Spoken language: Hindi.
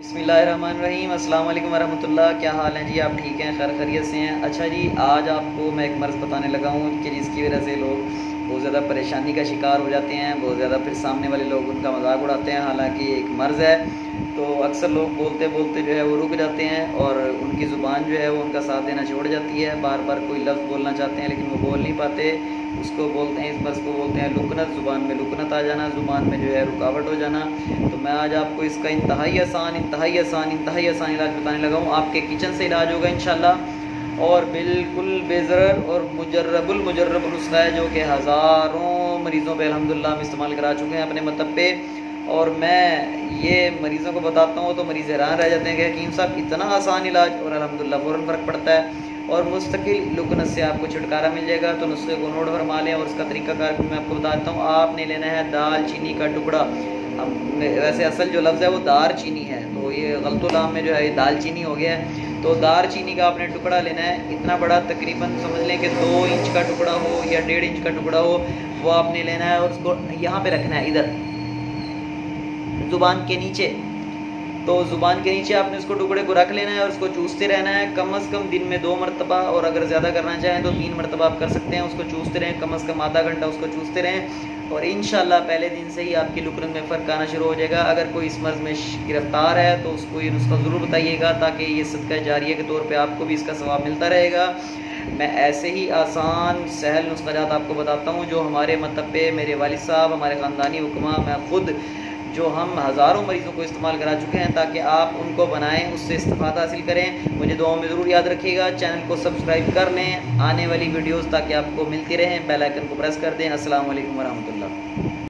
बिस्मिल्लाहिर्रहमानिर्रहीम, अस्सलाम वालेकुम वरहमतुल्लाह। क्या हाल है जी? आप ठीक हैं, खैर खैरियत से हैं? अच्छा जी, आज आपको मैं एक मर्ज़ बताने लगा हूँ कि जिसकी वजह से लोग बहुत ज़्यादा परेशानी का शिकार हो जाते हैं। बहुत ज़्यादा फिर सामने वाले लोग उनका मजाक उड़ाते हैं, हालांकि एक मर्ज़ है। तो अक्सर लोग बोलते बोलते जो है वो रुक जाते हैं और उनकी ज़ुबान जो है वो उनका साथ देना छोड़ जाती है। बार बार कोई लफ्ज़ बोलना चाहते हैं लेकिन वो बोल नहीं पाते। उसको बोलते हैं, इस मर्ज़ को बोलते हैं लुकनत। ज़ुबान में लुकनत आ जाना, ज़ुबान में जो है रुकावट हो जाना। तो मैं आज आपको इसका इंतहाई आसान इलाज बताने लगा हूँ। आपके किचन से इलाज होगा इंशाल्लाह, और बिल्कुल बेज़रर और मुजर्रबुल नुस्खा है जो कि हज़ारों मरीज़ों पे अल्हम्दुलिल्लाह हम इस्तेमाल करा चुके हैं अपने मतलब पे। और मैं ये मरीज़ों को बताता हूँ तो मरीज़ हैरान रह जाते हैं कि हकीम साहब इतना आसान इलाज, और अल्हम्दुलिल्लाह फ़ौरन फ़र्क पड़ता है और मुस्तकिल लुकनत से आपको छुटकारा मिल जाएगा। तो नुस्खे को नोट फरमा लें और उसका तरीकाकार भी मैं आपको बताता हूँ। आपने लेना है दाल चीनी का टुकड़ा। अब वैसे असल जो लफ्ज़ है वो दार चीनी है, तो ये गलतुल-आम में जो है ये दाल चीनी हो गया है। तो दार चीनी का आपने टुकड़ा लेना है, इतना बड़ा, तकरीबन समझ लें कि 2 इंच का टुकड़ा हो या 1.5 इंच का टुकड़ा हो, वो आपने लेना है और उसको यहाँ पे रखना है, इधर ज़ुबान के नीचे। तो ज़ुबान के नीचे आपने उसको टुकड़े को रख लेना है और उसको चूसते रहना है कम से कम दिन में 2 मरतबा, और अगर ज़्यादा करना चाहें तो 3 मरतबा आप कर सकते हैं। उसको चूसते रहें, कम से कम आधा घंटा उसको चूसते रहें और इंशाल्लाह पहले दिन से ही आपकी लुकनत में फ़र्क आना शुरू हो जाएगा। अगर कोई इस मर्ज़ में गिरफ़्तार है तो उसको ये नुस्खा ज़रूर बताइएगा, ताकि ये सदका जारिया के तौर पर आपको भी इसका सवाब मिलता रहेगा। मैं ऐसे ही आसान सहल नुस्ख़ात आपको बताता हूँ जो हमारे मतलब पे मेरे वालिद साहब, हमारे ख़ानदानी हुक्मा, मैं ख़ुद, जो हम हज़ारों मरीज़ों को इस्तेमाल करा चुके हैं, ताकि आप उनको बनाएं, उससे इस्तिफ़ादा हासिल करें। मुझे दुआओं में ज़रूर याद रखिएगा। चैनल को सब्सक्राइब कर लें आने वाली वीडियोज़ ताकि आपको मिलती रहें। बेल आइकन को प्रेस कर दें। अस्सलाम वालेकुम वरहमतुल्लाह।